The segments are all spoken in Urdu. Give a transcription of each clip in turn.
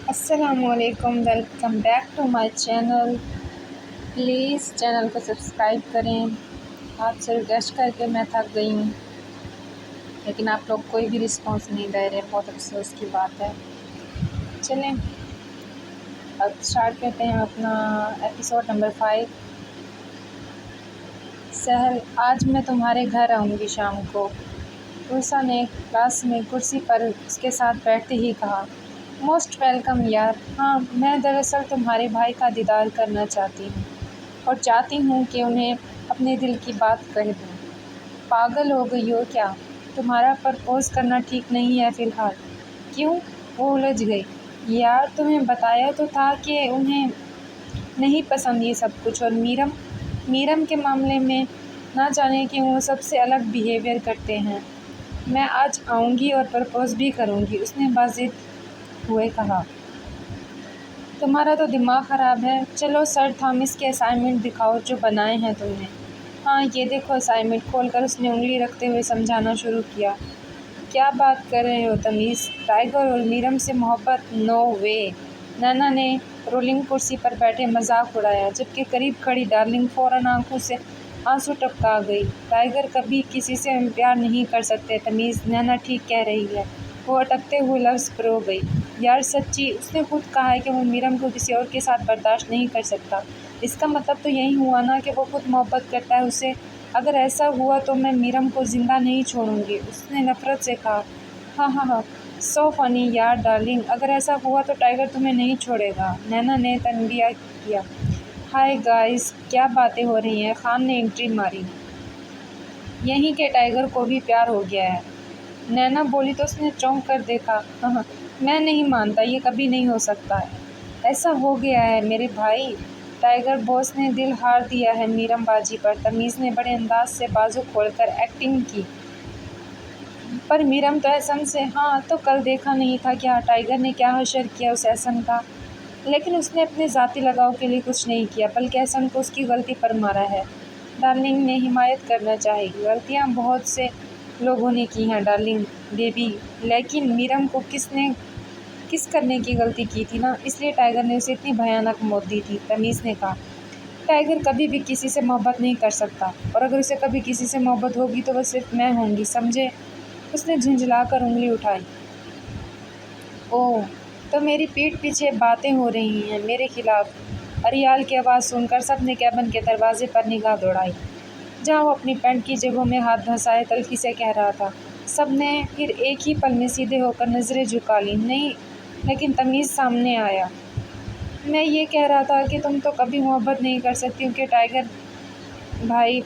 السلام علیکم، welcome back to my channel. Please channel کو سبسکرائب کریں۔ آپ سے ریکویسٹ کر کے میں تھک گئی ہوں، لیکن آپ لوگ کوئی بھی رسپانس نہیں دے رہے، بہت افسوس کی بات ہے۔ چلیں اب اسٹارٹ کرتے ہیں اپنا ایپیسوڈ نمبر 5۔ سہل، آج میں تمہارے گھر آؤں گی شام کو، روسا نے کلاس میں کرسی پر اس کے ساتھ بیٹھتے ہی کہا۔ موسٹ ویلکم یار۔ ہاں، میں دراصل تمہارے بھائی کا دیدار کرنا چاہتی ہوں اور چاہتی ہوں کہ انہیں اپنے دل کی بات کہہ دوں۔ پاگل ہو گئی ہو کیا؟ تمہارا پرپوز کرنا ٹھیک نہیں ہے فی الحال۔ کیوں؟ وہ الجھ گئی۔ یار تمہیں بتایا تو تھا کہ انہیں نہیں پسند یہ سب کچھ، اور میرم کے معاملے میں نہ جانے کہ وہ سب سے الگ بیہیویئر کرتے ہیں۔ میں آج آؤں گی اور پرپوز بھی کروں گی، اس نے باضد ہوئے کہا۔ تمہارا تو دماغ خراب ہے۔ چلو سر تھامس کے اسائنمنٹ دکھاؤ جو بنائے ہیں تم نے۔ ہاں یہ دیکھو اسائنمنٹ، کھول کر اس نے انگلی رکھتے ہوئے سمجھانا شروع کیا۔ کیا بات کر رہے ہو تمیز؟ ٹائیگر اور میرم سے محبت؟ نو وے۔ نینا نے رولنگ کرسی پر بیٹھے مذاق اڑایا، جبکہ قریب کھڑی ڈارلنگ فوراً آنکھوں سے آنسو ٹپکا گئی۔ ٹائیگر کبھی کسی سے پیار نہیں کر سکتے تمیز، نینا ٹھیک کہہ رہی ہے۔ وہ اٹکتے ہوئے لفظ پرو گئی۔ یار سچی، اس نے خود کہا ہے کہ وہ میرم کو کسی اور کے ساتھ برداشت نہیں کر سکتا۔ اس کا مطلب تو یہی ہوا نا کہ وہ خود محبت کرتا ہے اسے۔ اگر ایسا ہوا تو میں میرم کو زندہ نہیں چھوڑوں گی، اس نے نفرت سے کہا۔ ہاں ہاں ہاں، سو فنی یار ڈارلنگ، اگر ایسا ہوا تو ٹائیگر تمہیں نہیں چھوڑے گا، نینا نے تنبیہ کیا۔ ہائے گائز، کیا باتیں ہو رہی ہیں؟ خان نے انٹری ماری۔ یہیں کہ ٹائیگر کو بھی پیار ہو گیا ہے، نینا بولی تو اس نے چونک کر دیکھا۔ ہاں میں نہیں مانتا، یہ کبھی نہیں ہو سکتا ہے۔ ایسا ہو گیا ہے میرے بھائی، ٹائیگر باس نے دل ہار دیا ہے میرم باجی پر، تمیز نے بڑے انداز سے بازو کھول کر ایکٹنگ کی۔ پر میرم تو احسن سے؟ ہاں تو کل دیکھا نہیں تھا کیا ٹائیگر نے کیا حشر کیا اس احسن کا؟ لیکن اس نے اپنے ذاتی لگاؤ کے لیے کچھ نہیں کیا، بلکہ احسن کو اس کی غلطی پر مارا ہے۔ ڈارلنگ نے حمایت کرنا چاہے گی۔ غلطیاں بہت سے لوگوں نے کی ہیں ڈارلنگ بیبی، لیکن میرم کو کس کرنے کی غلطی کی تھی نا، اس لیے ٹائیگر نے اسے اتنی بھیانک موت دی تھی، تمیز نے کہا۔ ٹائیگر کبھی بھی کسی سے محبت نہیں کر سکتا، اور اگر اسے کبھی کسی سے محبت ہوگی تو وہ صرف میں ہوں گی، سمجھے؟ اس نے جھنجھلا کر انگلی اٹھائی۔ اوہ، تو میری پیٹھ پیچھے باتیں ہو رہی ہیں میرے خلاف؟ اریال کی آواز سن کر سب نے کیبن کے دروازے پر نگاہ دوڑائی، جہاں وہ اپنی پینٹ کی جیبوں میں ہاتھ دھنسائے تلخی سے کہہ رہا تھا۔ سب نے پھر ایک ہی پل میں سیدھے ہو کر نظریں جھکا لیں۔ نہیں، لیکن تمیز سامنے آیا۔ میں یہ کہہ رہا تھا کہ تم تو کبھی محبت نہیں کر سکتی کیونکہ ٹائیگر بھائی،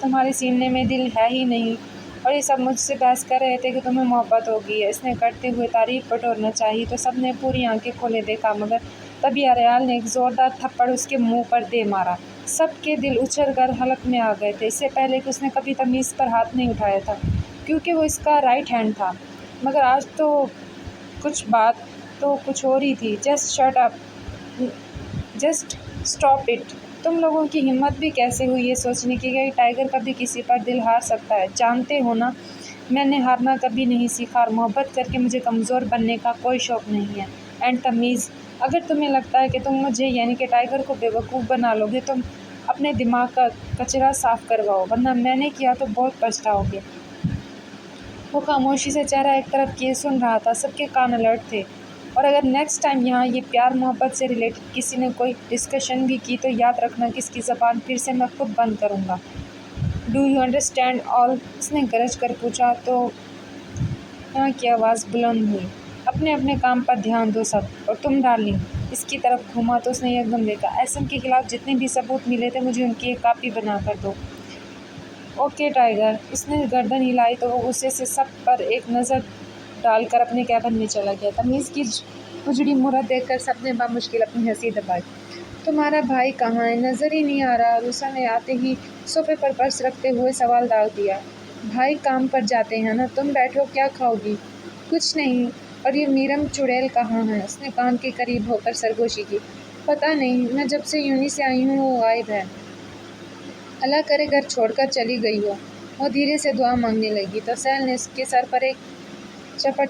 تمہارے سینے میں دل ہے ہی نہیں، اور یہ سب مجھ سے بحث کر رہے تھے کہ تمہیں محبت ہوگی ہے۔ اس نے کرتے ہوئے تعریف بٹورنا چاہی تو سب نے پوری آنکھیں کھولے دیکھا، مگر تبھی اریال نے ایک زوردار تھپڑ اس کے منہ پر دے مارا۔ سب کے دل اچھل کر حلق میں آ گئے تھے، اس سے پہلے کہ اس نے کبھی تمیز پر ہاتھ نہیں اٹھایا تھا، کیونکہ وہ اس کا رائٹ ہینڈ تھا، مگر آج تو بات تو کچھ اور ہی تھی۔ Just shut up, just stop it. تم لوگوں کی ہمت بھی کیسے ہوئی یہ سوچنے کی کہ ٹائیگر کبھی کسی پر دل ہار سکتا ہے؟ جانتے ہو نا، میں نے ہارنا کبھی نہیں سیکھا، اور محبت کر کے مجھے کمزور بننے کا کوئی شوق نہیں ہے۔ اینڈ تمیز، اگر تمہیں لگتا ہے کہ تم مجھے یعنی کہ ٹائیگر کو بیوقوف بنا لو گے، تم اپنے دماغ کا کچرا صاف کرواؤ، ورنہ میں نے کیا تو بہت پچھتاؤ گے۔ وہ خاموشی سے چہرہ ایک طرف کیے سن رہا تھا، سب کے کان الرٹ تھے۔ اور اگر نیکسٹ ٹائم یہاں یہ پیار محبت سے ریلیٹڈ کسی نے کوئی ڈسکشن بھی کی تو یاد رکھنا کہ اس کی زبان پھر سے میں خود بند کروں گا۔ Do you understand all? اس نے گرج کر پوچھا تو یہاں کی آواز بلند ہوئی۔ اپنے اپنے کام پر دھیان دو سب، اور تم ڈارلنگ، اس کی طرف گھوما تو اس نے ایک دم دیکھا۔ احسن کے خلاف جتنے بھی ثبوت ملے تھے مجھے ان کی ایک کاپی بنا کر دو۔ Okay tiger. اس نے گردن ہلائی تو وہ غصے سے سب پر ایک نظر ڈال کر اپنے کیبن میں چلا گیا۔ تمیز کی اجڑی مہرت دیکھ کر سب نے بامشکل اپنی ہنسی دبائی۔ تمہارا بھائی کہاں ہے؟ نظر ہی نہیں آ رہا، روسا نے آتے ہی صوفے پر پرس رکھتے ہوئے سوال ڈال دیا۔ بھائی کام پر جاتے ہیں نا، تم بیٹھو، کیا کھاؤ گی؟ کچھ نہیں۔ اور یہ میرم چڑیل کہاں ہے؟ اس نے کان کے قریب ہو کر سرگوشی کی۔ پتہ نہیں، میں جب سے یونی سے آئی ہوں وہ غائب ہے، اللہ کرے گھر چھوڑ کر چلی گئی ہو۔ وہ دھیرے سے دعا مانگنے لگی تو سہل نے اس کے سر پر ایک چپٹ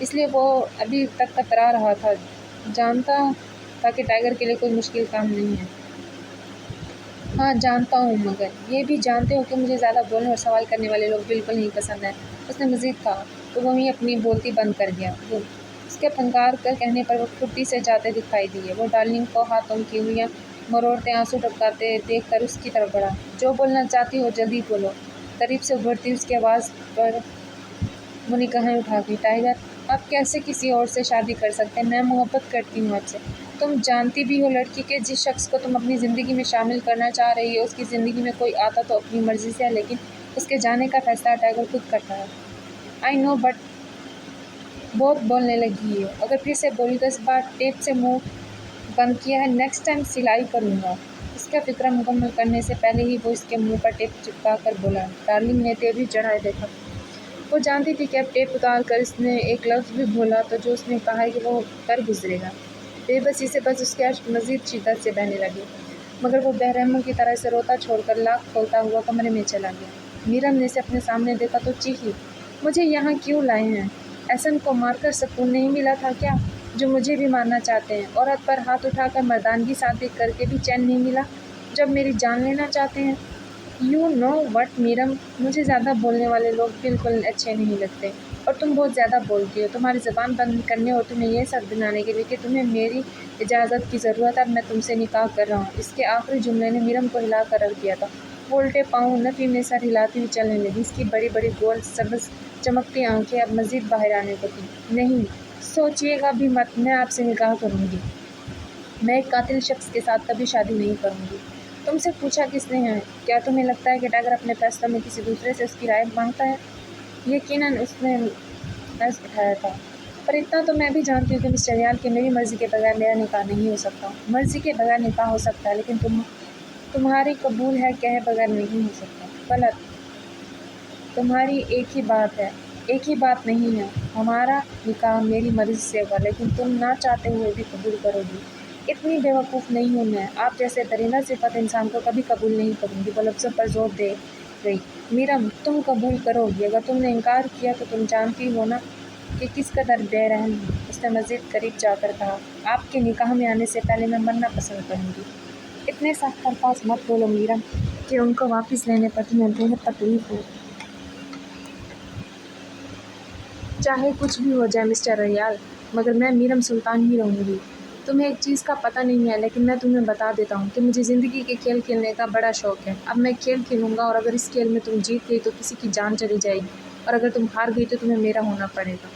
اس لیے وہ ابھی تک کترا رہا تھا، جانتا تھا کہ ٹائیگر کے لیے کوئی مشکل کام نہیں ہے۔ ہاں جانتا ہوں، مگر یہ بھی جانتے ہو کہ مجھے زیادہ بولنے اور سوال کرنے والے لوگ بالکل نہیں پسند ہیں۔ اس نے مزید کہا تو وہیں اپنی بولتی بند کر دیا۔ وہ اس کے پھنکار کر کہنے پر وہ پھرتی سے جاتے دکھائی دیے۔ وہ ڈارلنگ کو ہاتھوں کی انگلیاں مروڑتے آنسو ٹپکاتے دیکھ کر اس کی طرف بڑھا۔ جو بولنا چاہتی ہو جلدی بولو۔ قریب سے ابھرتی اس کی آواز پر وہ نگاہیں اٹھا گئی۔ ٹائیگر، آپ کیسے کسی اور سے شادی کر سکتے ہیں؟ میں محبت کرتی ہوں آپ سے۔ تم جانتی بھی ہو لڑکی کہ جس شخص کو تم اپنی زندگی میں شامل کرنا چاہ رہی ہو اس کی زندگی میں کوئی آتا تو اپنی مرضی سے ہے، لیکن اس کے جانے کا فیصلہ ٹائیگر خود کرتا ہے۔ آئی نو، بٹ بہت بولنے لگی ہے۔ اگر پھر سے بولی تو اس بار ٹیپ سے منہ بند کیا ہے، نیکسٹ ٹائم سلائی کروں گا۔ اس کا فکرہ مکمل کرنے سے پہلے ہی وہ اس کے منہ پر ٹیپ چپکا کر بولا۔ ڈارلنگ نے تیزی چڑھائے دیکھا۔ وہ جانتی تھی کہ اب ٹیپ اتار کر اس نے ایک لفظ بھی بولا تو جو اس نے کہا ہے کہ وہ کر گزرے گا۔ بے بسی سے بس اس کے اشک مزید شدت سے بہنے لگے، مگر وہ بے رحموں کی طرح اسے روتا چھوڑ کر لاک کھولتا ہوا کمرے میں چلا گیا۔ میرم نے اسے اپنے سامنے دیکھا تو چیخی، مجھے یہاں کیوں لائے ہیں؟ احسن کو مار کر سکون نہیں ملا تھا کیا، جو مجھے بھی مارنا چاہتے ہیں؟ عورت پر ہاتھ اٹھا کر مردانگی ثابت کر کے بھی چین نہیں ملا، جب میری جان لینا چاہتے ہیں؟ یو نو وٹ میرم، مجھے زیادہ بولنے والے لوگ بالکل اچھے نہیں لگتے، اور تم بہت زیادہ بولتی ہو۔ تمہاری زبان بند کرنے اور تمہیں یہ سب بنانے کے لیے کہ تمہیں میری اجازت کی ضرورت ہے اب میں تم سے نکاح کر رہا ہوں۔ اس کے آخری جملے نے میرم کو ہلا کر رکھ دیا تھا۔ وہ الٹے پاؤں نفی میں سر ہلاتی ہوئی چلنے لگی۔ اس کی بڑی بڑی گول سبز چمکتی آنکھیں اب مزید باہر آنے کو تھیں۔ نہیں، سوچیے گا بھی مت، میں آپ سے نکاح کروں گی۔ میں ایک قاتل شخص کے ساتھ کبھی شادی نہیں کروں گی۔ تم سے پوچھا کس نے ہے؟ کیا تمہیں لگتا ہے کہ ٹائیگر اپنے فیصلوں میں کسی دوسرے سے اس کی رائے مانگتا ہے؟ یقیناً اس نے نظر اٹھایا تھا، پر اتنا تو میں بھی جانتی ہوں کہ مسٹر ریال کہ میری مرضی کے بغیر میرا نکاح نہیں ہو سکتا۔ مرضی کے بغیر نکاح ہو سکتا ہے، لیکن تمہاری قبول ہے کہے بغیر نہیں ہو سکتا۔ غلط، تمہاری ایک ہی بات ہے، ایک ہی بات نہیں ہے۔ ہمارا نکاح میری مرضی سے ہوگا، لیکن تم نہ چاہتے ہوئے بھی قبول کرو گی۔ اتنی بے وقوف نہیں ہوں میں، آپ جیسے درندہ صفت انسان کو کبھی قبول نہیں کروں گی۔ وہ لفظوں پر زور دے گئی۔ میرم، تم قبول کرو گی؟ اگر تم نے انکار کیا تو تم جانتی ہو نا کہ کس قدر بے رحم ہوں۔ اس نے مزید قریب جا کر کہا، آپ کے نکاح میں آنے سے پہلے میں مرنا پسند کروں گی۔ اتنے سخت الفاظ مت بولو میرم کہ ان کو واپس لینے پر تمہیں بہت تکلیف ہو۔ چاہے کچھ بھی ہو جائے مسٹر ریال، مگر میں میرم سلطان ہی رہوں گی۔ تمہیں ایک چیز کا پتہ نہیں ہے، لیکن میں تمہیں بتا دیتا ہوں کہ مجھے زندگی کے کھیل کھیلنے کا بڑا شوق ہے۔ اب میں کھیل کھیلوں گا، اور اگر اس کھیل میں تم جیت گئی تو کسی کی جان چلی جائے گی، اور اگر تم ہار گئی تو تمہیں میرا ہونا پڑے گا۔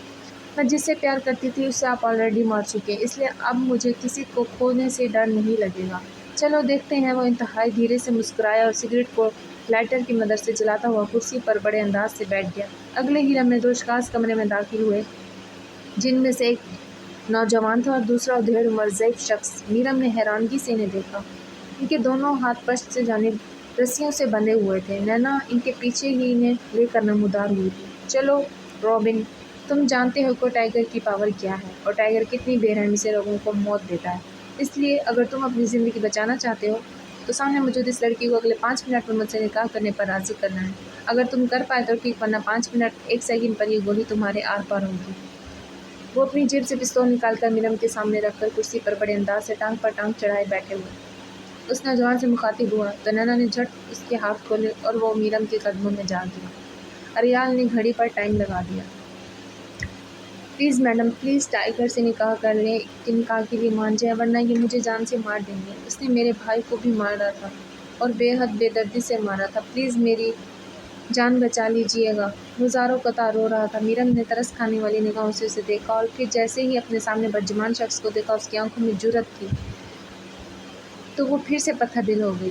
میں جس سے پیار کرتی تھی اسے آپ آلریڈی مار چکے ہیں، اس لیے اب مجھے کسی کو کھونے سے ڈر نہیں لگے گا۔ چلو دیکھتے ہیں۔ وہ انتہائی دھیرے سے مسکرایا اور سگریٹ کو لائٹر کی مدد سے جلاتا ہوا کرسی پر بڑے انداز سے بیٹھ گیا۔ اگلے ہی لمحے دو شخص کمرے میں داخل ہوئے، جن میں سے ایک نوجوان تھا اور دوسرا ادھیڑ عمر ضعیف شخص۔ میرم نے حیرانگی سے انہیں دیکھا۔ ان کے دونوں ہاتھ پشت سے جانب رسیوں سے بندھے ہوئے تھے۔ نینا ان کے پیچھے ہی انہیں لے کر نمودار ہوئی تھی۔ چلو رابن، تم جانتے ہو کہ ٹائیگر کی پاور کیا ہے، اور ٹائیگر کتنی بے رحمی سے لوگوں کو موت دیتا ہے۔ اس لیے اگر تم اپنی زندگی بچانا چاہتے ہو تو سامنے موجود اس لڑکی کو اگلے 5 منٹ میں مجھ سے نکاح کرنے پر راضی کرنا ہے۔ اگر تم کر پائے تو ٹھیک، ورنہ 5 منٹ 1 سیکنڈ پر یہ گولی تمہارے آر پار ہوگی۔ وہ اپنی جیب سے پستول نکال کر میرم کے سامنے رکھ کر کرسی پر بڑے انداز سے ٹانگ پر ٹانگ چڑھائے بیٹھے ہوئے اس نوجوان سے مخاطب ہوا تو نینا نے جھٹ اس کے ہاتھ کھولے اور وہ میرم کے قدموں میں جا گیا۔ ریال نے گھڑی پر ٹائم لگا دیا۔ پلیز میڈم، پلیز ٹائیگر سے نکاح کر لیں کہ نکاح کے لیے مان جائیں، ورنہ یہ مجھے جان سے مار دیں گے۔ اس نے میرے بھائی کو بھی مارا تھا، اور بے حد بے دردی سے مارا تھا۔ پلیز میری جان بچا لیجیے گا۔ وہ زاروں قطع رو رہا تھا۔ میرم نے ترس کھانے والی نگاہوں سے اسے دیکھا، اور پھر جیسے ہی اپنے سامنے بدجمان شخص کو دیکھا اس کی آنکھوں میں جرأت تھی تو وہ پھر سے پتھر دل ہو گئی۔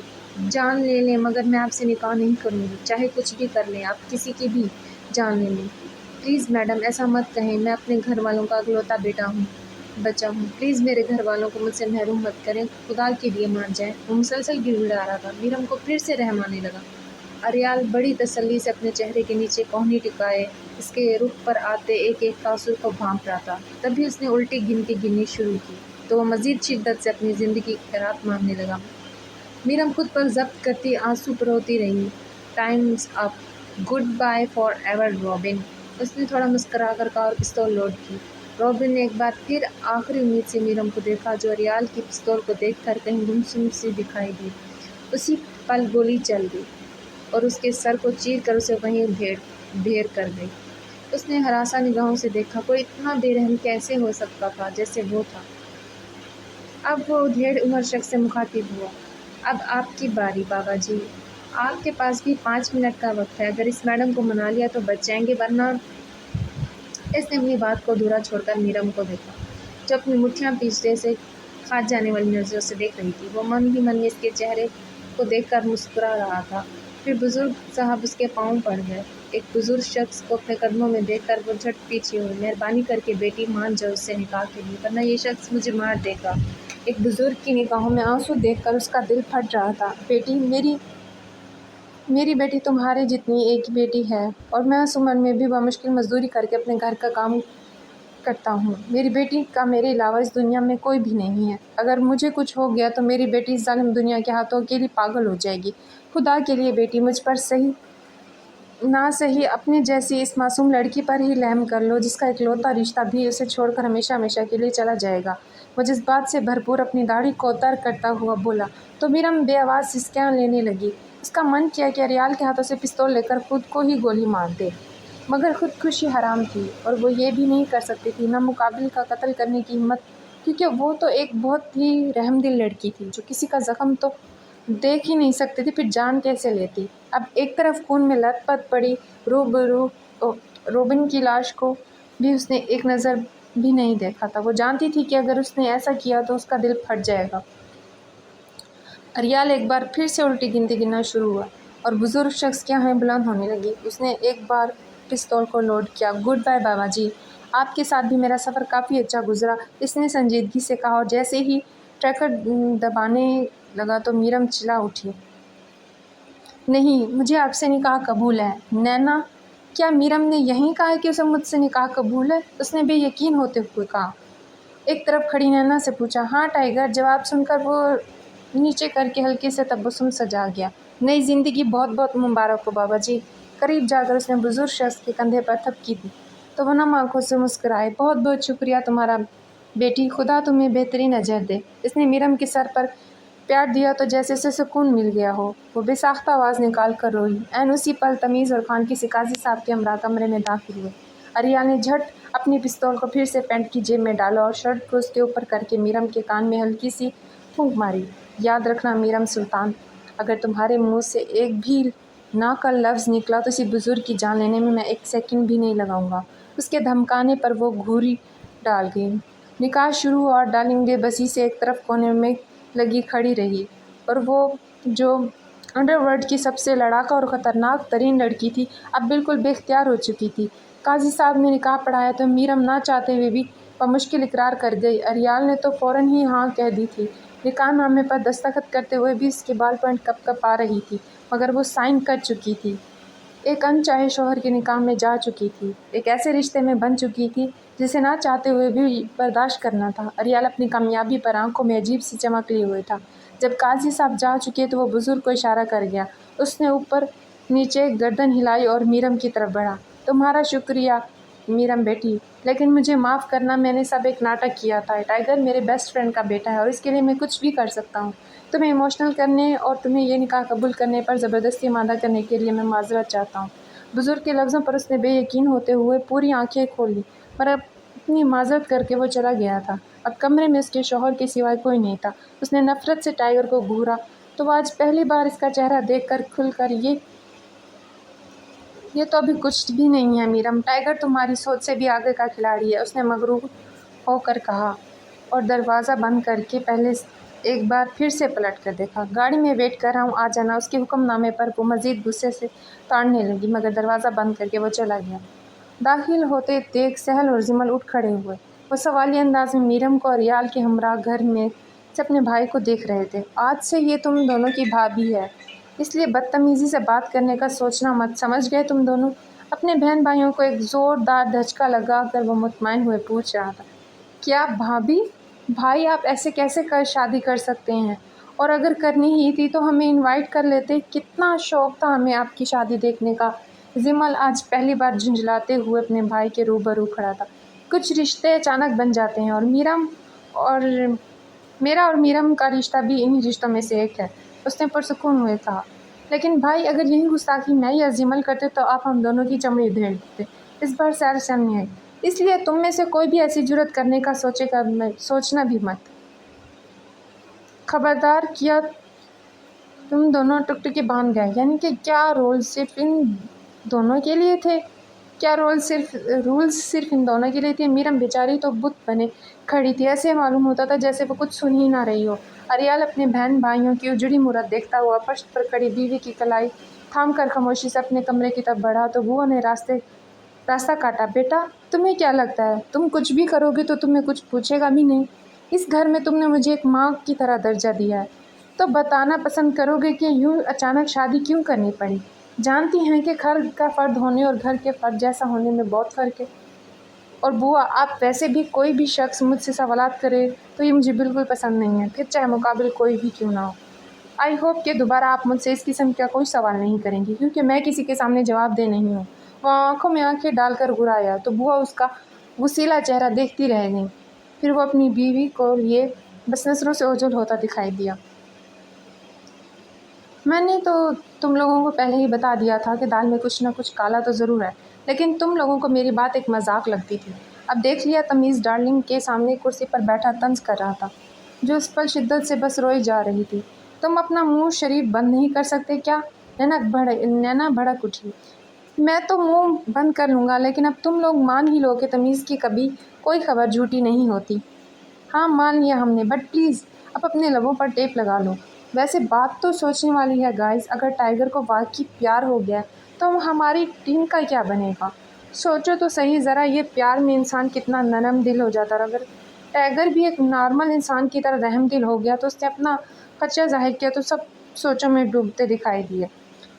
جان لے لیں، مگر میں آپ سے نکاح نہیں کروں گی، چاہے کچھ بھی کر لیں، آپ کسی کی بھی جان لے لیں۔ پلیز میڈم، ایسا مت کہیں، میں اپنے گھر والوں کا اکلوتا بچہ ہوں، پلیز میرے گھر والوں کو مجھ سے محروم مت کریں، خدا کے لیے مان جائیں۔ وہ مسلسل گڑ گڑا رہا تھا۔ میرم کو پھر سے رحم آنے لگا۔ ریال بڑی تسلی سے اپنے چہرے کے نیچے کوہنی ٹکائے اس کے رخ پر آتے ایک ایک تاثر کو بھانپ رہا تھا۔ تبھی اس نے الٹی گنتی گننی شروع کی تو وہ مزید شدت سے اپنی زندگی کی خیرات مانگنے لگا۔ میرم خود پر ضبط کرتی آنسو پروتی رہی۔ Times up, goodbye forever Robin. اس نے تھوڑا مسکرا کر کہا اور پستول لوڈ کی۔ رابن نے ایک بار پھر آخری امید سے میرم کو دیکھا، جو ریال کی پستول کو دیکھ کر کہیں گمسم سی دکھائی دی۔ اسی پل گولی چل دی اور اس کے سر کو چیر کر اسے وہیں ڈھیر کر گئی۔ اس نے ہراساں نگاہوں سے دیکھا، کوئی اتنا بے رحم کیسے ہو سکتا تھا جیسے وہ تھا۔ اب وہ ڈھیڑ عمر شخص سے مخاطب ہوا۔ اب آپ کی باری بابا جی، آپ کے پاس بھی 5 منٹ کا وقت ہے، اگر اس میڈم کو منا لیا تو بچ جائیں گے، ورنہ۔ اس نے اپنی بات کو ادھورا چھوڑ کر میرم کو دیکھا، جو اپنی مٹھیاں پیچھے سے کھاد جانے والی نظروں سے دیکھ رہی تھی۔ وہ من ہی من اس کے چہرے کو دیکھ کر مسکرا رہا تھا۔ پھر بزرگ صاحب اس کے پاؤں پڑ گئے۔ ایک بزرگ شخص کو اپنے قدموں میں دیکھ کر وہ جھٹ پیچھے ہوئی۔ مہربانی کر کے بیٹی مان جاؤ اس سے نکاح کے لیے، ورنہ یہ شخص مجھے مار دے گا۔ ایک بزرگ کی نگاہوں میں آنسو دیکھ کر اس کا دل پھٹ رہا تھا۔ بیٹی، میری بیٹی تمہارے جتنی ایک ہی بیٹی ہے، اور میں اس عمر میں بھی بمشکل مزدوری کر کے اپنے گھر کا کام کرتا ہوں۔ میری بیٹی کا میرے علاوہ اس دنیا میں کوئی بھی نہیں ہے۔ اگر مجھے کچھ ہو گیا تو میری بیٹی اس ظالم دنیا کے ہاتھوں اکیلی پاگل ہو جائے گی۔ خدا کے لیے بیٹی، مجھ پر نہ صحیح اپنے جیسی اس معصوم لڑکی پر ہی رحم کر لو، جس کا اکلوتا رشتہ بھی اسے چھوڑ کر ہمیشہ ہمیشہ کے لیے چلا جائے گا۔ وہ جذبات سے بھرپور اپنی داڑھی کو تر کرتا ہوا بولا تو میرم بے آواز سسکیاں لینے لگی۔ اس کا من کیا کہ ریال کے ہاتھوں سے پستول لے کر خود کو ہی گولی مار دے، مگر خودکشی حرام تھی اور وہ یہ بھی نہیں کر سکتی تھی، نہ مقابل کا قتل کرنے کی ہمت، کیونکہ وہ تو ایک بہت ہی رحم دل لڑکی تھی جو کسی کا زخم تو دیکھ ہی نہیں سکتی تھی، پھر جان کیسے لیتی۔ اب ایک طرف خون میں لت پت پڑی روبن کی لاش کو بھی اس نے ایک نظر بھی نہیں دیکھا تھا۔ وہ جانتی تھی کہ اگر اس نے ایسا کیا تو اس کا دل پھٹ جائے گا۔ ریال ایک بار پھر سے الٹی گنتی گننا شروع ہوا اور بزرگ شخص کی آہیں بلند ہونے لگی۔ اس نے ایک بار پستول کو لوڈ کیا۔ گڈ بائے بابا جی، آپ کے ساتھ بھی میرا سفر کافی اچھا گزرا، اس نے سنجیدگی سے کہا، اور جیسے ہی ٹریگر دبانے لگا تو میرم چلا اٹھی۔ نہیں، مجھے آپ سے نکاح قبول ہے۔ نینا، کیا میرم نے یہیں کہا کہ اسے مجھ سے نکاح قبول ہے؟ اس نے بے یقین ہوتے ہوئے کہا۔ ایک طرف کھڑی نینا سے پوچھا۔ ہاں ٹائیگر، جواب سن کر وہ نیچے کر کے ہلکے سے تبسم سجا گیا۔ نئی زندگی بہت بہت مبارک ہو بابا جی۔ قریب جا کر اس نے بزرگ شخص کے کندھے پر تھپکی دی تو وہ نم آنکھوں سے مسکرائے۔ بہت بہت شکریہ تمہارا بیٹی، خدا تمہیں بہترین اجر دے۔ اس نے میرم کے سر پر پیار دیا تو جیسے اسے سکون مل گیا ہو۔ وہ بے ساختہ آواز نکال کر روئی۔ عین اسی پل تمیز اور خان کسی قاضی صاحب کے ہمراہ کمرے میں داخل ہوئے۔ ریال نے جھٹ اپنی پستول کو پھر سے پینٹ کی جیب میں ڈالا اور شرٹ کو اس کے اوپر کر کے میرم کے کان میں ہلکی سی پھونک ماری۔ یاد رکھنا میرم سلطان، اگر تمہارے منہ سے ایک بھی ناقل لفظ نکلا تو اسی بزرگ کی جان لینے میں ایک سیکنڈ بھی نہیں لگاؤں گا۔ اس کے دھمکانے پر وہ گھوری ڈال گئی۔ نکاح شروع ہوا اور ڈارلنگ بے بسی سے ایک طرف کونے میں لگی کھڑی رہی، اور وہ جو انڈر ورلڈ کی سب سے لڑاکا اور خطرناک ترین لڑکی تھی، اب بالکل بے اختیار ہو چکی تھی۔ قاضی صاحب نے نکاح پڑھایا تو میرم نہ چاہتے ہوئے بھی بمشکل اقرار کر گئی۔ ریال نے تو فوراً ہی ہاں کہہ دی تھی۔ نکاح نامے پر دستخط کرتے ہوئے بھی اس کے بال پوائنٹ کپ کپ آ رہی تھی، مگر وہ سائن کر چکی تھی، ایک انچاہے شوہر کے نکاح میں جا چکی تھی، ایک ایسے رشتے میں بن چکی تھی جسے نہ چاہتے ہوئے بھی برداشت کرنا تھا۔ ریال اپنی کامیابی پر آنکھوں میں عجیب سی چمک لیے ہوئے تھا۔ جب قاضی صاحب جا چکے تو وہ بزرگ کو اشارہ کر گیا۔ اس نے اوپر نیچے گردن ہلائی اور میرم کی طرف بڑھا۔ تمہارا شکریہ میرم بیٹی، لیکن مجھے معاف کرنا، میں نے سب ایک ناٹک کیا تھا۔ ٹائیگر میرے بیسٹ فرینڈ کا بیٹا ہے اور اس کے لیے میں کچھ بھی کر سکتا ہوں۔ تمہیں ایموشنل کرنے اور تمہیں یہ نکاح قبول کرنے پر زبردستی آمادہ کرنے کے لیے میں معذرت چاہتا ہوں۔ بزرگ کے لفظوں پر اس نے بے یقین ہوتے ہوئے پوری آنکھیں کھول لیں، پر اپنی معذرت کر کے وہ چلا گیا تھا۔ اب کمرے میں اس کے شوہر کے سوائے کوئی نہیں تھا۔ اس نے نفرت سے ٹائیگر کو گھورا تو وہ آج پہلی بار اس کا چہرہ دیکھ کر کھل کر یہ تو ابھی کچھ بھی نہیں ہے میرم، ٹائیگر تمہاری سوچ سے بھی آگے کا کھلاڑی ہے، اس نے مغرور ہو کر کہا اور دروازہ بند کر کے پہلے ایک بار پھر سے پلٹ کر دیکھا۔ گاڑی میں ویٹ کر رہا ہوں، آ جانا۔ اس کے حکم نامے پر وہ مزید غصے سے تاڑنے لگی، مگر دروازہ بند کر کے وہ چلا گیا۔ داخل ہوتے دیکھ سہل اور جمل اٹھ کھڑے ہوئے۔ وہ سوالیہ انداز میں میرم کو اور ریال کے ہمراہ گھر میں سے اپنے بھائی کو دیکھ رہے تھے۔ آج سے یہ تم دونوں کی بھابھی ہے، اس لیے بدتمیزی سے بات کرنے کا سوچنا مت، سمجھ گئے تم دونوں؟ اپنے بہن بھائیوں کو ایک زوردار دھچکا لگا کر وہ مطمئن ہوئے پوچھ رہا تھا۔ کیا بھابھی؟ بھائی، آپ ایسے کیسے شادی کر سکتے ہیں؟ اور اگر کرنی ہی تھی تو ہمیں انوائٹ کر لیتے، کتنا شوق تھا ہمیں آپ کی شادی دیکھنے کا۔ جمل آج پہلی بار جھنجھلاتے ہوئے اپنے بھائی کے روبرو کھڑا تھا۔ کچھ رشتے اچانک بن جاتے ہیں، اور میرا اور میرم کا رشتہ بھی انہی رشتوں میں سے ایک ہے، اس نے پرسکون ہوئے کہا۔ لیکن بھائی، اگر یہی گستاخی میں یا جمل کرتے تو آپ ہم دونوں کی چمڑی ادھیڑ دیتے۔ اس بار سیر سامنے آئی، اس لیے تم میں سے کوئی بھی ایسی جرات کرنے کا سوچنا بھی مت۔ خبردار، کیا تم دونوں ٹکٹکی باندھ گئے؟ یعنی کہ کیا رولز صرف ان دونوں کے لیے تھے؟ کیا رولز صرف ان دونوں کے لیے تھے؟ میرم بیچاری تو بت بنے کھڑی تھی، ایسے معلوم ہوتا تھا جیسے وہ کچھ سن ہی نہ رہی ہو۔ اریال اپنے بہن بھائیوں کی اجڑی مورت دیکھتا ہوا فرش پر کھڑی بیوی کی کلائی تھام کر خاموشی سے اپنے کمرے کی طرف بڑھا تو بوا نے راستہ کاٹا۔ بیٹا، تمہیں کیا لگتا ہے تم کچھ بھی کرو گے تو تمہیں کچھ پوچھے گا بھی نہیں؟ اس گھر میں تم نے مجھے ایک ماں کی طرح درجہ دیا ہے، تو بتانا پسند کرو گے کہ یوں اچانک شادی کیوں کرنی پڑی؟ جانتی ہیں کہ گھر کا فرد ہونے اور گھر کے فرد جیسا ہونے میں بہت فرق ہے۔ اور بوا، آپ ویسے بھی کوئی بھی شخص مجھ سے سوالات کرے تو یہ مجھے بالکل پسند نہیں ہے، پھر چاہے مقابل کوئی بھی کیوں نہ ہو۔ آئی ہوپ کہ دوبارہ آپ مجھ سے اس قسم کا کوئی سوال نہیں کریں گی، کیونکہ میں کسی کے سامنے جواب دہ نہیں ہوں۔ وہ آنکھوں میں آنکھیں ڈال کر گرایا تو بوا اس کا غصیلا چہرہ دیکھتی رہ گئیں۔ پھر وہ اپنی بیوی کو لیے بس نظروں سے اوجھل ہوتا دکھائی دیا۔ میں نے تو تم لوگوں کو پہلے ہی بتا دیا تھا کہ دال میں کچھ نہ کچھ کالا تو ضرور ہے، لیکن تم لوگوں کو میری بات ایک مذاق لگتی تھی۔ اب دیکھ لیا، تمیز ڈارلنگ کے سامنے کرسی پر بیٹھا طنز کر رہا تھا، جو اس پل شدت سے بس روئی جا رہی تھی۔ تم اپنا منہ شریف بند نہیں کر سکتے کیا؟ نینا بھڑک اٹھی۔ میں تو منہ بند کر لوں گا، لیکن اب تم لوگ مان ہی لو کہ تمیز کی کبھی کوئی خبر جھوٹی نہیں ہوتی۔ ہاں، مان لیا ہم نے، بٹ پلیز اب اپنے لبوں پر ٹیپ لگا لو۔ ویسے بات تو سوچنے والی ہے گائز، اگر ٹائیگر کو واقعی پیار ہو گیا تو ہماری ٹیم کا کیا بنے گا؟ سوچو تو صحیح ذرا، یہ پیار میں انسان کتنا نرم دل ہو جاتا ہے۔ اگر ٹائیگر بھی ایک نارمل انسان کی طرح رحم دل ہو گیا تو اس نے اپنا خدشہ ظاہر کیا تو سب سوچوں میں ڈوبتے دکھائی دیے۔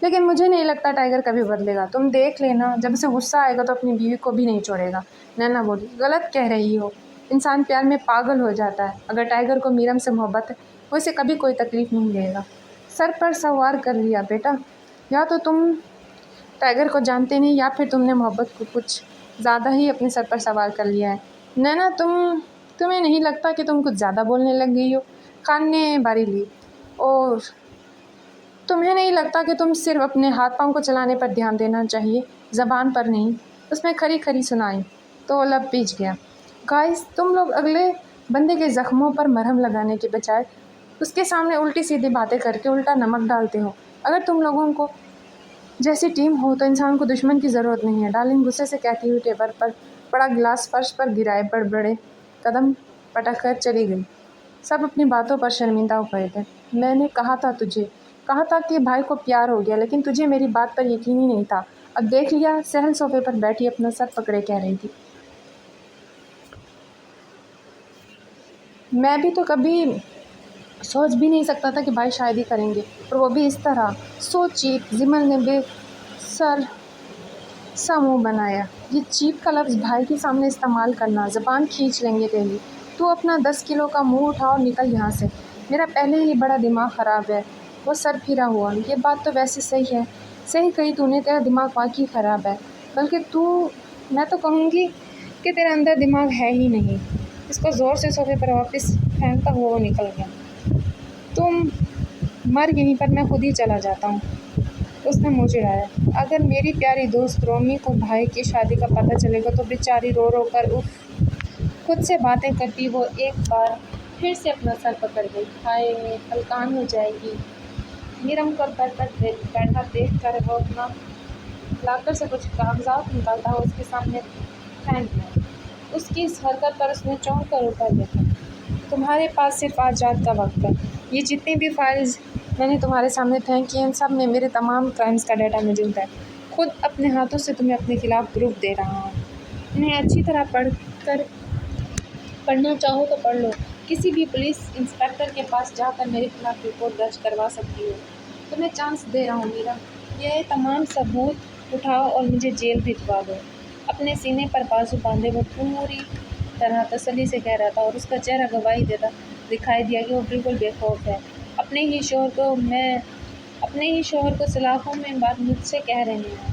لیکن مجھے نہیں لگتا ٹائیگر کبھی بدلے گا، تم دیکھ لینا، جب اسے غصہ آئے گا تو اپنی بیوی کو بھی نہیں چھوڑے گا۔ نینا بولی۔ غلط کہہ رہی ہو، انسان پیار میں پاگل ہو جاتا ہے۔ اگر ٹائیگر کو میرم سے محبت ہے، وہ اسے کبھی کوئی تکلیف نہیں دے گا۔ سر پر سوار کر لیا بیٹا، یا تو تم ٹائیگر کو جانتے نہیں یا پھر تم نے محبت کو کچھ زیادہ ہی اپنے سر پر سوار کر لیا ہے۔ نینا، تمہیں نہیں لگتا کہ تم کچھ زیادہ بولنے لگ گئی ہو؟ خان نے باری لی۔ اور تمہیں نہیں لگتا کہ تم صرف اپنے ہاتھ پاؤں کو چلانے پر دھیان دینا چاہیے، زبان پر نہیں؟ اس میں کھری کھری سنائی تو وہ لب پیچ گیا۔ گائز، تم لوگ اگلے بندے کے زخموں پر مرہم لگانے کے بجائے اس کے سامنے الٹی سیدھی باتیں کر کے الٹا نمک ڈالتے ہو۔ اگر تم لوگوں کو جیسی ٹیم ہو تو انسان کو دشمن کی ضرورت نہیں ہے، ڈارلنگ غصے سے کہتی ہوئی ٹیبل پر پڑا گلاس فرش پر گرائے بڑے قدم پٹک کر چلی گئی۔ سب اپنی باتوں پر شرمندہ ہو گئے تھے۔ میں نے کہا تھا کہ بھائی کو پیار ہو گیا، لیکن تجھے میری بات پر یقین ہی نہیں تھا۔ اب دیکھ لیا، سہل صوفے پر بیٹھی اپنا سر پکڑے کہہ رہی تھی۔ میں بھی تو کبھی سوچ بھی نہیں سکتا تھا کہ بھائی شادی کریں گے، اور وہ بھی اس طرح۔ سو چیپ، جمل نے بے سر سا منہ بنایا۔ یہ چیپ کا لفظ بھائی کے سامنے استعمال کرنا، زبان کھینچ لیں گے تیری۔ تو اپنا 10 کلو کا منہ اٹھا اور نکل یہاں سے، میرا پہلے ہی بڑا دماغ خراب ہے۔ وہ سر پھیرا ہوا۔ یہ بات تو ویسے صحیح ہے، صحیح کہی تو نے، تیرا دماغ واقعی خراب ہے، بلکہ میں تو کہوں گی کہ تیرے اندر دماغ ہے ہی نہیں۔ اس کو زور سے صوفے پر واپس پھینکتا ہوا وہ نکل گیا۔ تم مر یہیں پر، میں خود ہی چلا جاتا ہوں۔ اس نے منہ چڑھایا۔ اگر میری پیاری دوست رومی کو بھائی کی شادی کا پتہ چلے گا تو بیچاری رو رو کر خود سے باتیں کرتی وہ ایک بار پھر سے اپنا سر پکڑ گئی۔ ہائے، ہلکان ہو جائے گی۔ میرم کو بیڈ پر بیٹھا دیکھ کر وہ اپنا لاکر سے کچھ کاغذات نکالتا ہوا اس کے سامنے پھینک دیا۔ اس کی اس حرکت پر اس نے چونک کر اوپر دیکھا۔ تمہارے پاس صرف آج رات کا وقت ہے۔ یہ جتنی بھی فائلز میں نے تمہارے سامنے پھینکی ہیں، ان سب میں میرے تمام کرائمز کا ڈیٹا موجود ہے۔ خود اپنے ہاتھوں سے تمہیں اپنے خلاف پروف دے رہا ہوں۔ انہیں اچھی طرح پڑھنا چاہو تو پڑھ لو۔ کسی بھی پولیس انسپکٹر کے پاس جا کر میرے خلاف رپورٹ درج کروا سکتی ہو۔ تمہیں چانس دے رہا ہوں میرم، یہ تمام ثبوت اٹھاؤ اور مجھے جیل بھجوا دو۔ اپنے سینے پر بازو باندھے وہ پوری طرح تسلی سے کہہ رہا تھا، اور اس کا چہرہ گواہی دیتا دکھائی دیا کہ وہ بالکل بے خوف ہے۔ اپنے ہی شوہر کو سلاخوں میں بات مجھ سے کہہ رہے ہیں۔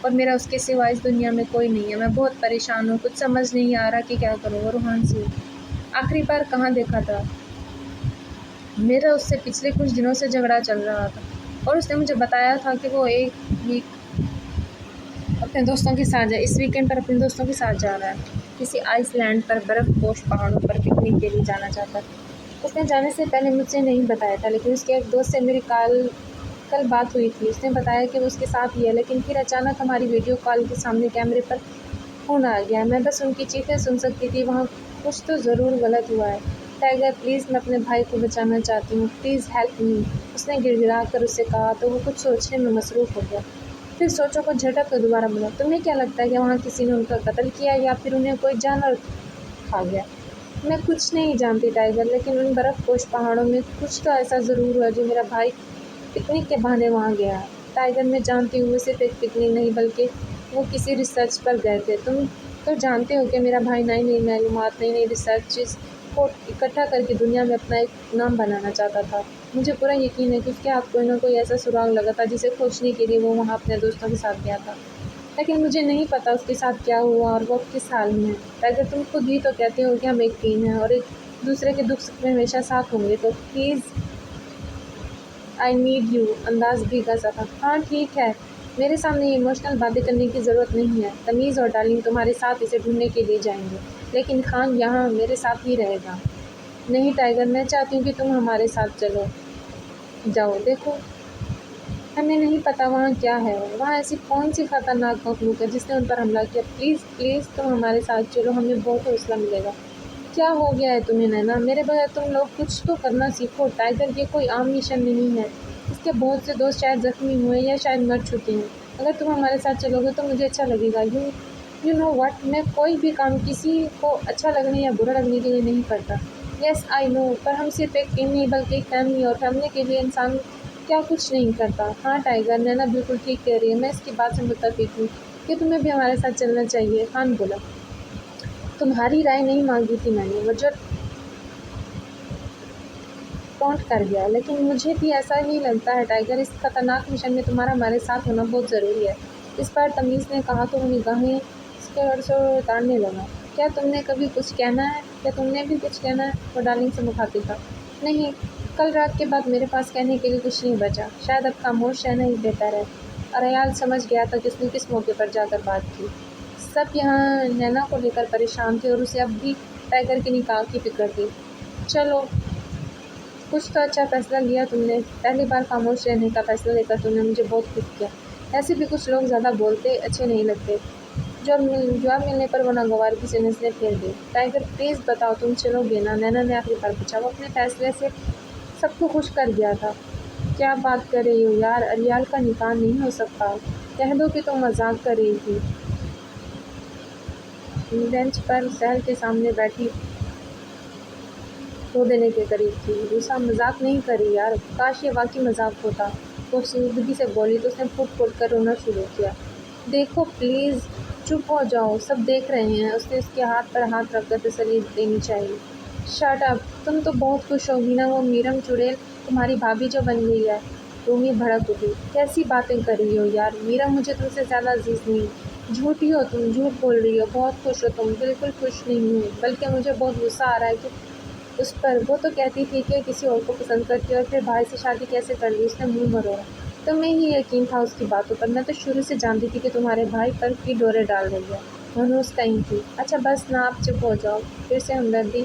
اور میرا اس کے سوا اس دنیا میں کوئی نہیں ہے۔ میں بہت پریشان ہوں، کچھ سمجھ نہیں آ رہا کہ کیا کروں۔ اور روحان سے آخری بار کہاں دیکھا تھا؟ میرا اس سے پچھلے کچھ دنوں سے جھگڑا چل رہا تھا اور اس نے مجھے بتایا تھا کہ وہ ایک ویک اپنے دوستوں کے ساتھ اس ویکینڈ پر اپنے دوستوں کے ساتھ جا رہا ہے، کسی آئس لینڈ پر برف پوش پہاڑوں پر پکنک کے لیے جانا چاہتا ہے۔ اس نے جانے سے پہلے مجھ سے نہیں بتایا تھا، لیکن اس کے ایک دوست سے میری کل بات ہوئی تھی۔ اس نے بتایا کہ وہ اس کے ساتھ ہی ہے، لیکن پھر اچانک ہماری ویڈیو کال کے سامنے کیمرے پر فون آ گیا۔ میں بس ان کی چیخیں سن سکتی تھی۔ وہاں کچھ تو ضرور غلط ہوا ہے۔ ٹائیگر پلیز، میں اپنے بھائی کو بچانا چاہتی ہوں، پلیز ہیلپ می، اس نے گڑ گڑا کر اس سے کہا تو وہ کچھ سوچنے میں مصروف ہو گیا۔ پھر سوچوں کو جھٹک کر دوبارہ بولا، تمہیں کیا لگتا ہے کہ وہاں کسی نے ان کا قتل کیا یا پھر انہیں کوئی جانور کھا گیا؟ میں کچھ نہیں جانتی ٹائیگر، لیکن ان برف پوش پہاڑوں میں کچھ تو ایسا ضرور ہوا جو میرا بھائی پکنک کے بہانے وہاں گیا ہے۔ ٹائیگر، میں جانتی ہوں وہ صرف ایک پکنک نہیں بلکہ وہ کسی ریسرچ پر گئے تھے۔ تم تو جانتے ہو کہ میرا بھائی نئی نئی معلومات، نئی نئی ریسرچز کو اکٹھا کر کے دنیا میں اپنا ایک نام بنانا چاہتا تھا۔ مجھے پورا یقین ہے کہ اس کے ہاتھ کوئی نہ کوئی ایسا سراغ لگا تھا جسے کھوجنے کے لیے وہ وہاں اپنے دوستوں کے ساتھ گیا تھا، لیکن مجھے نہیں پتا اس کے ساتھ کیا ہوا اور وہ کس حال میں ہے۔ ٹائیگر، تم خود ہی تو کہتے ہو کہ ہم ایک ٹیم ہیں اور ایک دوسرے کے دکھ سکھ میں ہمیشہ ساتھ ہوں گے، تو پلیز آئی نیڈ یو۔ انداز بھیگا سا تھا۔ ہاں ٹھیک ہے، میرے سامنے یہ ایموشنل باتیں کرنے کی ضرورت نہیں ہے۔ تمیز اور ڈارلنگ تمہارے ساتھ اسے ڈھونڈنے کے لیے جائیں گے، لیکن خان یہاں میرے ساتھ ہی رہے گا۔ نہیں ٹائیگر، میں چاہتی ہوں کہ تم ہمارے ساتھ چلو جاؤ۔ دیکھو، ہمیں نہیں پتا وہاں کیا ہے، وہاں ایسی کون سی خطرناک مخلوق ہے جس نے ان پر حملہ کیا۔ پلیز پلیز تم ہمارے ساتھ چلو، ہمیں بہت حوصلہ ملے گا۔ کیا ہو گیا ہے تمہیں نینا؟ میرے بغیر تم لوگ کچھ تو کرنا سیکھو۔ ٹائیگر، یہ کوئی عام مشن نہیں ہے، اس کے بہت سے دوست شاید زخمی ہوئے یا شاید مر چکے ہیں۔ اگر تم ہمارے ساتھ چلو گے تو مجھے اچھا لگے گا۔ یو نو واٹ، میں کوئی بھی کام کسی کو اچھا لگنے یا برا لگنے کے لیے نہیں کرتا۔ یس آئی نو، پر ہم صرف ایک ٹیم نہیں بلکہ ایک فیملی، اور فیملی کے لیے انسان کیا کچھ نہیں کرتا۔ ہاں ٹائیگر، نینا بالکل ٹھیک کہہ رہی ہے، میں اس کی بات سے متفق ہوں کہ تمہیں بھی ہمارے ساتھ چلنا چاہیے۔ خان بولا، تمہاری رائے نہیں مانگی تھی میں نے، وہ جو ٹونٹ کر گیا، لیکن مجھے بھی ایسا ہی لگتا ہے ٹائیگر، اس خطرناک مشن میں تمہارا ہمارے ساتھ ہونا بہت ضروری ہے۔ اس بار تمیز نے کہا تو وہ نگاہیں اس کے اور سے اتارنے لگا۔ کیا تم نے کبھی کچھ کہنا ہے؟ کیا تم نے بھی کچھ کہنا ہے؟ وہ ڈارلنگ سے مخاطب تھا۔ نہیں، کل رات کے بعد میرے پاس کہنے کے لیے کچھ نہیں بچا، شاید اب خاموش رہنا ہی بہتر ہے۔ اریال سمجھ گیا تھا کہ اس نے کس موقع پر جا کر بات کی۔ سب یہاں نینا کو لے کر پریشان تھے اور اسے اب بھی ٹائیگر کے نکاح کی فکر تھی۔ چلو، کچھ تو اچھا فیصلہ لیا تم نے، پہلی بار خاموش رہنے کا فیصلہ لے کر تم نے مجھے بہت خوش کیا۔ ایسے بھی کچھ لوگ زیادہ بولتے اچھے نہیں لگتے۔ جواب ملنے پر وہ ناگوارگی سے نظریں پھیر گئی۔ ٹائیگر پلیز بتاؤ، تم چلو گے نا؟ نینا نے آخری بار پوچھا۔ وہ اپنے فیصلے سے سب کو خوش کر گیا تھا۔ کیا بات کر رہی ہو یار، اریال کا نکاح نہیں ہو سکتا؟ کہہ دو کہ تم مذاق کر رہی تھی۔ بینچ پر سہل کے سامنے بیٹھی رو دینے کے قریب تھی۔ روسا مذاق نہیں کر رہی یار، کاش یہ واقعی مذاق ہوتا، وہ افسردگی سے بولی تو اس نے پھوٹ پھوٹ کر رونا شروع کیا۔ دیکھو پلیز چپ ہو جاؤ، سب دیکھ رہے ہیں، اس نے اس کے ہاتھ پر ہاتھ رکھ کر تسلی دینی چاہیے۔ شٹ اپ، تم تو بہت خوش ہوگی نا، وہ میرم چڑیل تمہاری بھابھی جو بن گئی ہے۔ رومی بھڑک اٹھی۔ کیسی باتیں کر رہی ہو یار، میرم مجھے تم سے زیادہ عزیز نہیں، جھوٹی ہو تم، جھوٹ بول رہی ہو، بہت خوش ہو تم۔ بالکل خوش نہیں ہوں، بلکہ مجھے بہت غصہ آ رہا ہے کہ اس پر، وہ تو کہتی تھی کہ کسی اور کو پسند کرتی اور پھر بھائی سے شادی کیسے کر لی۔ اس نے منہ مروڑا۔ تمہیں ہی یقین تھا اس کی باتوں پر، میں تو شروع سے جانتی تھی کہ تمہارے بھائی پر کی ڈورے ڈال رہی ہے، منحوس کہیں تھی۔ اچھا بس نا، آپ چپ ہو جاؤ۔ پھر سے ہمدردی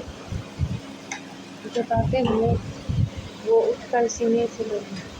جتاتے ہوئے وہ اٹھ کر سینے سے لگی۔